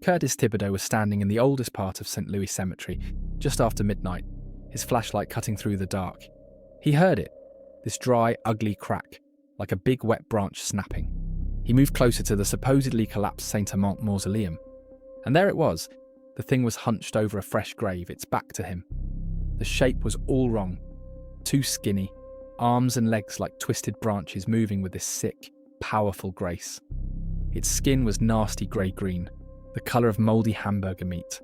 Curtis Thibodaux was standing in the oldest part of St. Louis Cemetery, just after midnight, his flashlight cutting through the dark. He heard it, this dry, ugly crack, like a big wet branch snapping. He moved closer to the supposedly collapsed Saint Amant mausoleum. And there it was. The thing was hunched over a fresh grave, its back to him. The shape was all wrong. Too skinny, arms and legs like twisted branches moving with this sick, powerful grace. Its skin was nasty grey-green, the colour of mouldy hamburger meat,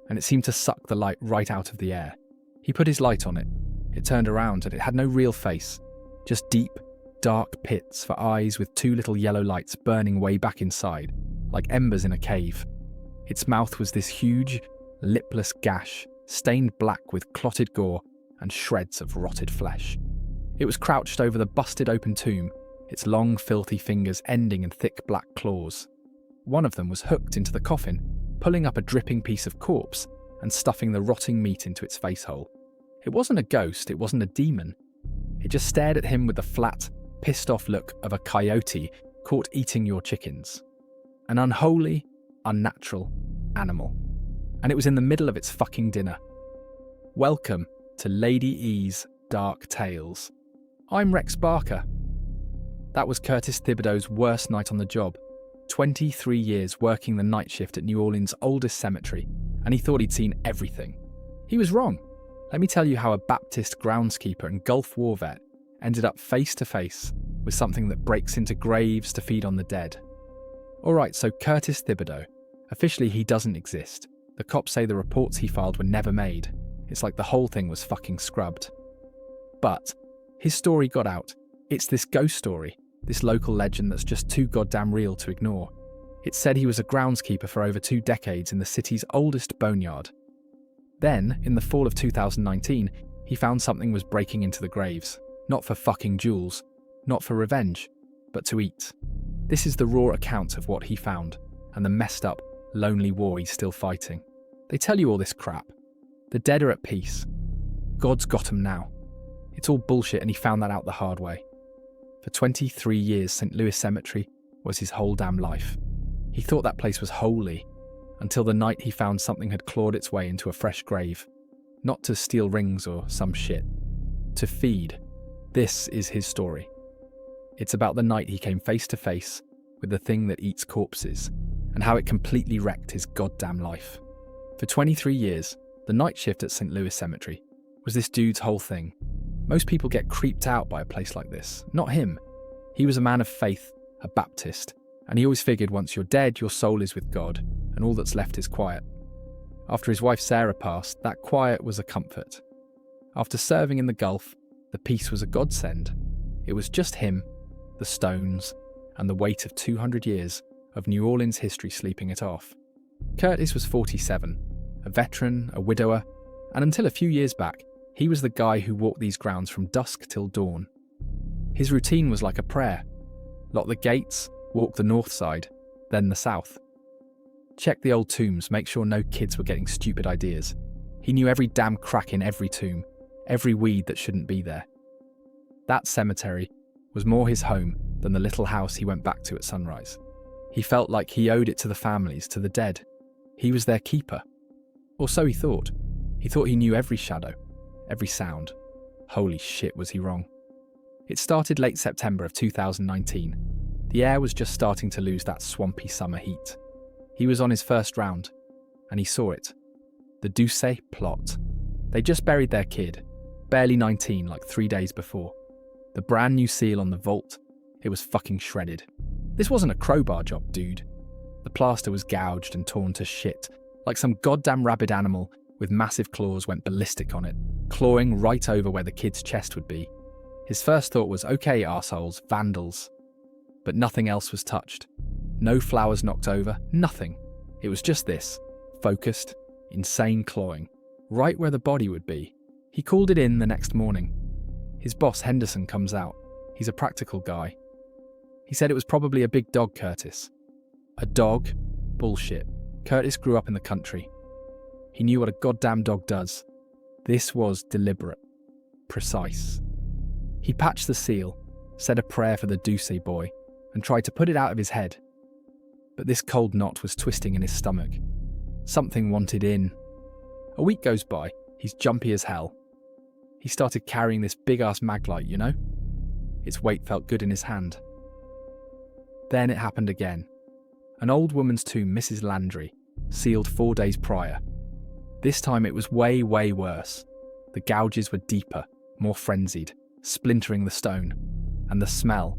and it seemed to suck the light right out of the air. He put his light on it. It turned around and it had no real face, just deep, dark pits for eyes with two little yellow lights burning way back inside, like embers in a cave. Its mouth was this huge, lipless gash, stained black with clotted gore and shreds of rotted flesh. It was crouched over the busted open tomb, its long, filthy fingers ending in thick black claws. One of them was hooked into the coffin, pulling up a dripping piece of corpse and stuffing the rotting meat into its face hole. It wasn't a ghost, it wasn't a demon. It just stared at him with the flat, pissed-off look of a coyote caught eating your chickens. An unholy, unnatural animal. And it was in the middle of its fucking dinner. Welcome to Lady E's Dark Tales. I'm Rex Barker. That was Curtis Thibodaux's worst night on the job. 23 years working the night shift at New Orleans' oldest cemetery, and he thought he'd seen everything. He was wrong. Let me tell you how a Baptist groundskeeper and Gulf War vet ended up face to face with something that breaks into graves to feed on the dead. Alright, so Curtis Thibodaux. Officially, he doesn't exist. The cops say the reports he filed were never made. It's like the whole thing was fucking scrubbed. But his story got out. It's this ghost story, this local legend that's just too goddamn real to ignore. It said he was a groundskeeper for over 2 decades in the city's oldest boneyard. Then, in the fall of 2019, he found something was breaking into the graves. Not for fucking jewels, not for revenge, but to eat. This is the raw account of what he found, and the messed up, lonely war he's still fighting. They tell you all this crap. The dead are at peace. God's got 'em now. It's all bullshit, and he found that out the hard way. For 23 years, St. Louis Cemetery was his whole damn life. He thought that place was holy, until the night he found something had clawed its way into a fresh grave. Not to steal rings or some shit. To feed. This is his story. It's about the night he came face to face with the thing that eats corpses, and how it completely wrecked his goddamn life. For 23 years, the night shift at St. Louis Cemetery was this dude's whole thing. Most people get creeped out by a place like this. Not him. He was a man of faith, a Baptist, and he always figured once you're dead, your soul is with God, and all that's left is quiet. After his wife Sarah passed, that quiet was a comfort. After serving in the Gulf, the peace was a godsend. It was just him, the stones, and the weight of 200 years of New Orleans history sleeping it off. Curtis was 47, a veteran, a widower, and until a few years back, he was the guy who walked these grounds from dusk till dawn. His routine was like a prayer. Lock the gates, walk the north side, then the south. Check the old tombs, make sure no kids were getting stupid ideas. He knew every damn crack in every tomb, every weed that shouldn't be there. That cemetery was more his home than the little house he went back to at sunrise. He felt like he owed it to the families, to the dead. He was their keeper. Or so he thought. He thought he knew every shadow, every sound. Holy shit, was he wrong. It started late September of 2019. The air was just starting to lose that swampy summer heat. He was on his first round, and he saw it. The Doucet plot. They just buried their kid, barely 19, like 3 days before. The brand new seal on the vault, it was fucking shredded. This wasn't a crowbar job, dude. The plaster was gouged and torn to shit, like some goddamn rabid animal with massive claws went ballistic on it, clawing right over where the kid's chest would be. His first thought was, okay, arseholes, vandals. But nothing else was touched. No flowers knocked over, nothing. It was just this, focused, insane clawing, right where the body would be. He called it in the next morning. His boss, Henderson, comes out. He's a practical guy. He said it was probably a big dog, Curtis. A dog? Bullshit. Curtis grew up in the country. He knew what a goddamn dog does. This was deliberate. Precise. He patched the seal, said a prayer for the Doucet boy, and tried to put it out of his head. but this cold knot was twisting in his stomach. Something wanted in. A week goes by, he's jumpy as hell. He started carrying this big-ass maglite, you know? Its weight felt good in his hand. Then it happened again. An old woman's tomb, Mrs. Landry, sealed 4 days prior. This time it was way, way worse. The gouges were deeper, more frenzied, splintering the stone. And the smell.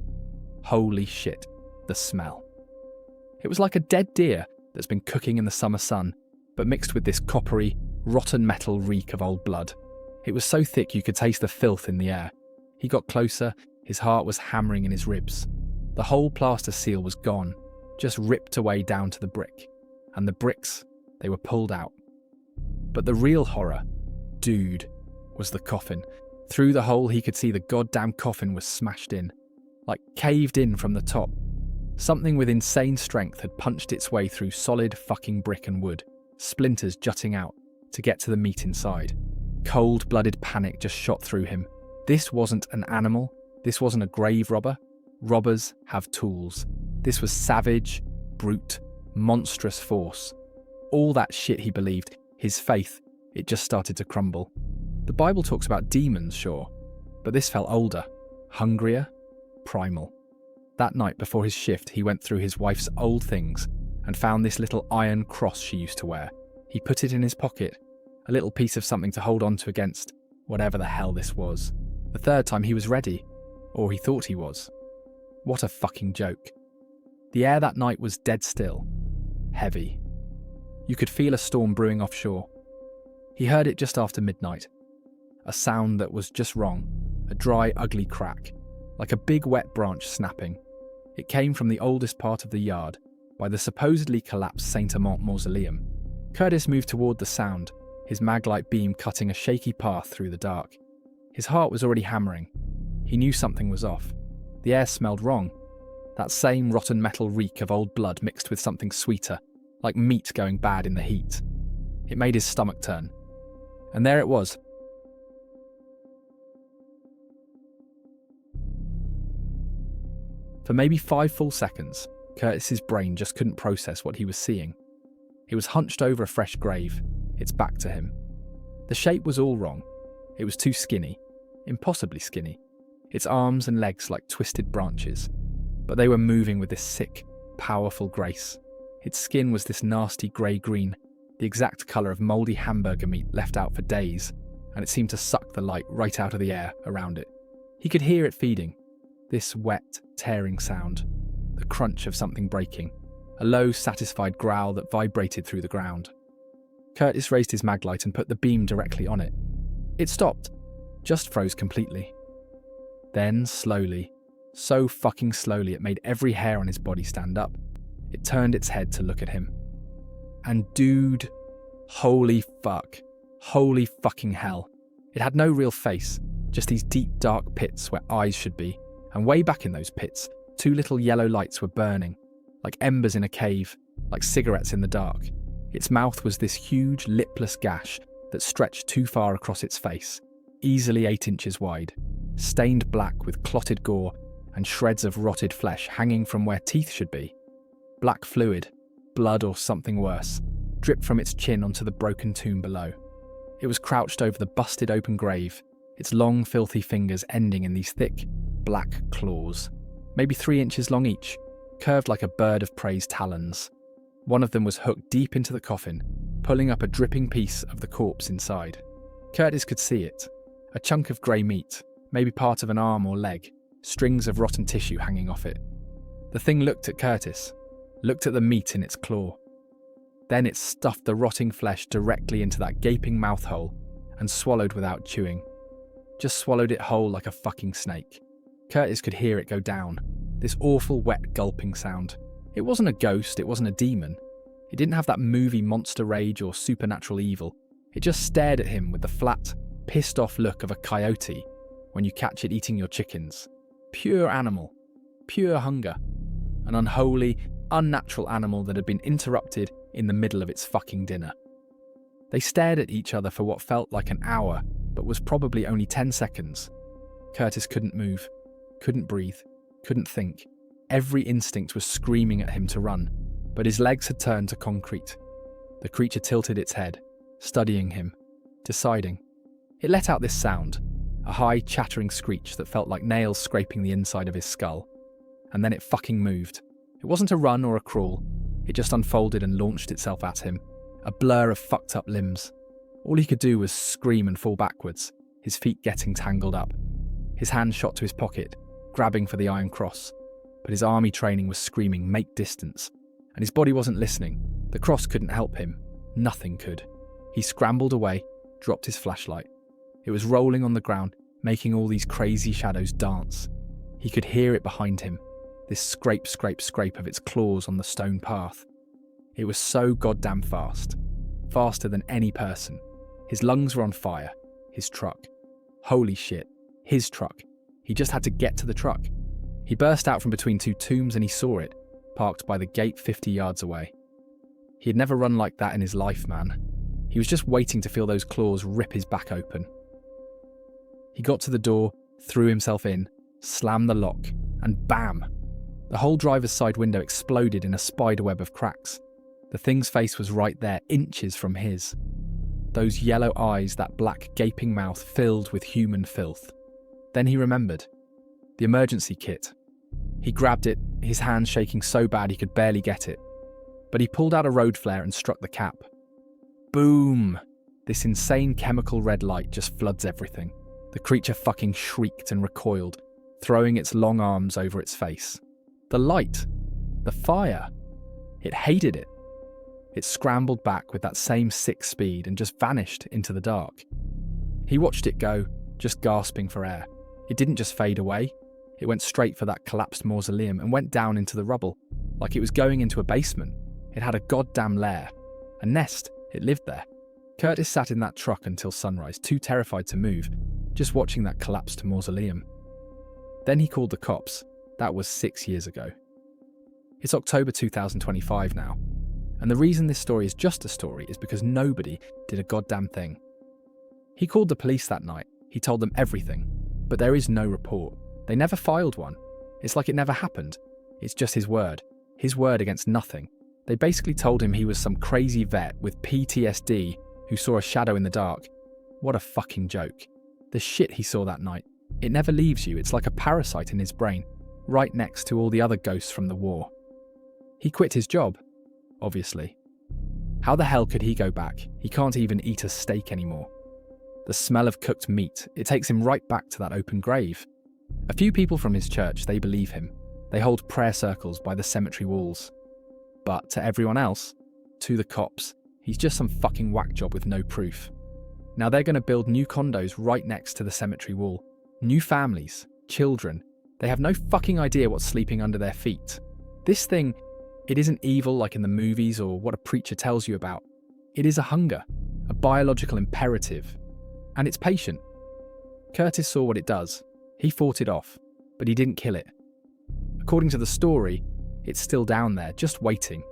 Holy shit, the smell. It was like a dead deer that's been cooking in the summer sun, but mixed with this coppery, rotten metal reek of old blood. It was so thick you could taste the filth in the air. He got closer, his heart was hammering in his ribs. The whole plaster seal was gone, just ripped away down to the brick. And the bricks, they were pulled out. But the real horror, dude, was the coffin. Through the hole he could see the goddamn coffin was smashed in, like caved in from the top. Something with insane strength had punched its way through solid fucking brick and wood, splinters jutting out, to get to the meat inside. Cold-blooded panic just shot through him. This wasn't an animal, this wasn't a grave robber. Robbers have tools. This was savage, brute, monstrous force. All that shit he believed, his faith, it just started to crumble. The Bible talks about demons, sure, but this felt older, hungrier, primal. That night before his shift, he went through his wife's old things and found this little iron cross she used to wear. He put it in his pocket, a little piece of something to hold on to against whatever the hell this was. The third time he was ready, or he thought he was. What a fucking joke. The air that night was dead still, heavy. You could feel a storm brewing offshore. He heard it just after midnight. A sound that was just wrong, a dry, ugly crack, like a big wet branch snapping. It came from the oldest part of the yard, by the supposedly collapsed Saint-Amand mausoleum. Curtis moved toward the sound, his maglite beam cutting a shaky path through the dark. His heart was already hammering. He knew something was off. The air smelled wrong. That same rotten metal reek of old blood mixed with something sweeter, like meat going bad in the heat. It made his stomach turn. And there it was. For maybe 5 full seconds, Curtis's brain just couldn't process what he was seeing. He was hunched over a fresh grave, its back to him. The shape was all wrong. It was too skinny, impossibly skinny. Its arms and legs like twisted branches. But they were moving with this sick, powerful grace. Its skin was this nasty grey-green, the exact colour of mouldy hamburger meat left out for days, and it seemed to suck the light right out of the air around it. He could hear it feeding. This wet, tearing sound, the crunch of something breaking, a low, satisfied growl that vibrated through the ground. Curtis raised his maglite and put the beam directly on it. It stopped, just froze completely. Then, slowly, so fucking slowly it made every hair on his body stand up, it turned its head to look at him. And dude, holy fuck, holy fucking hell. It had no real face, just these deep dark pits where eyes should be. And way back in those pits, 2 little yellow lights were burning, like embers in a cave, like cigarettes in the dark. Its mouth was this huge, lipless gash that stretched too far across its face, easily 8 inches wide, stained black with clotted gore and shreds of rotted flesh hanging from where teeth should be. Black fluid, blood or something worse, dripped from its chin onto the broken tomb below. It was crouched over the busted open grave, its long, filthy fingers ending in these thick, black claws, maybe 3 inches long each, curved like a bird of prey's talons. One of them was hooked deep into the coffin, pulling up a dripping piece of the corpse inside. Curtis could see it, a chunk of grey meat, maybe part of an arm or leg, strings of rotten tissue hanging off it. The thing looked at Curtis, looked at the meat in its claw. Then it stuffed the rotting flesh directly into that gaping mouth hole and swallowed without chewing. Just swallowed it whole like a fucking snake. Curtis could hear it go down, this awful wet gulping sound. It wasn't a ghost, it wasn't a demon. It didn't have that movie monster rage or supernatural evil. It just stared at him with the flat, pissed off look of a coyote when you catch it eating your chickens. Pure animal, pure hunger. An unholy, unnatural animal that had been interrupted in the middle of its fucking dinner. They stared at each other for what felt like an hour, but was probably only 10 seconds. Curtis couldn't move, couldn't breathe, couldn't think. Every instinct was screaming at him to run. but his legs had turned to concrete. The creature tilted its head, studying him, deciding. It let out this sound, a high, chattering screech that felt like nails scraping the inside of his skull. And then it fucking moved. It wasn't a run or a crawl. It just unfolded and launched itself at him, a blur of fucked up limbs. All he could do was scream and fall backwards, his feet getting tangled up. His hand shot to his pocket, grabbing for the iron cross. But his army training was screaming, "Make distance." And his body wasn't listening. The cross couldn't help him. Nothing could. He scrambled away, dropped his flashlight. It was rolling on the ground, making all these crazy shadows dance. He could hear it behind him, this scrape, scrape, scrape of its claws on the stone path. It was so goddamn fast. Faster than any person. His lungs were on fire. His truck. Holy shit. His truck. He just had to get to the truck. He burst out from between two tombs and he saw it, parked by the gate 50 yards away. He had never run like that in his life, man. He was just waiting to feel those claws rip his back open. He got to the door, threw himself in, slammed the lock, and bam! The whole driver's side window exploded in a spiderweb of cracks. The thing's face was right there, inches from his. Those yellow eyes, that black gaping mouth filled with human filth. Then he remembered. The emergency kit. He grabbed it, his hands shaking so bad he could barely get it. But he pulled out a road flare and struck the cap. Boom! This insane chemical red light just floods everything. The creature fucking shrieked and recoiled, throwing its long arms over its face. The light. The fire. It hated it. It scrambled back with that same sick speed and just vanished into the dark. He watched it go, just gasping for air. It didn't just fade away. It went straight for that collapsed mausoleum and went down into the rubble, like it was going into a basement. It had a goddamn lair. A nest. It lived there. Curtis sat in that truck until sunrise, too terrified to move, just watching that collapsed mausoleum. Then he called the cops. That was 6 years ago. It's October 2025 now. And the reason this story is just a story is because nobody did a goddamn thing. He called the police that night. He told them everything. But there is no report. They never filed one. It's like it never happened. It's just his word against nothing. They basically told him he was some crazy vet with PTSD who saw a shadow in the dark. What a fucking joke. The shit he saw that night. It never leaves you. It's like a parasite in his brain, right next to all the other ghosts from the war. He quit his job, obviously. How the hell could he go back? He can't even eat a steak anymore. The smell of cooked meat, it takes him right back to that open grave. A few people from his church, they believe him. They hold prayer circles by the cemetery walls. But to everyone else, to the cops, he's just some fucking whack job with no proof. Now they're going to build new condos right next to the cemetery wall. New families, children. They have no fucking idea what's sleeping under their feet. This thing, it isn't evil like in the movies or what a preacher tells you about. It is a hunger, a biological imperative. And it's patient. Curtis saw what it does. He fought it off, but he didn't kill it. According to the story, it's still down there, just waiting.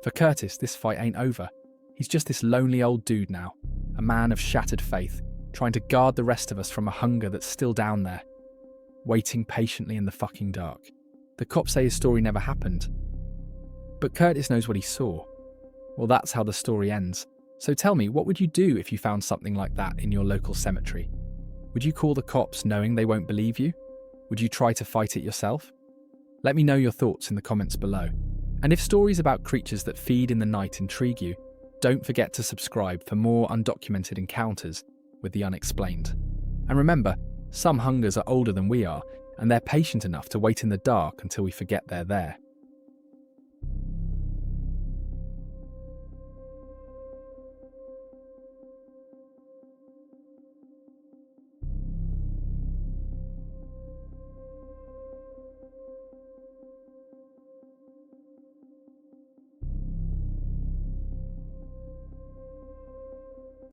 For Curtis, this fight ain't over. He's just this lonely old dude now, a man of shattered faith, trying to guard the rest of us from a hunger that's still down there, waiting patiently in the fucking dark. The cops say his story never happened. But Curtis knows what he saw. Well, that's how the story ends. So tell me, what would you do if you found something like that in your local cemetery? Would you call the cops knowing they won't believe you? Would you try to fight it yourself? Let me know your thoughts in the comments below. And if stories about creatures that feed in the night intrigue you, don't forget to subscribe for more undocumented encounters with the unexplained. And remember, some hungers are older than we are, and they're patient enough to wait in the dark until we forget they're there.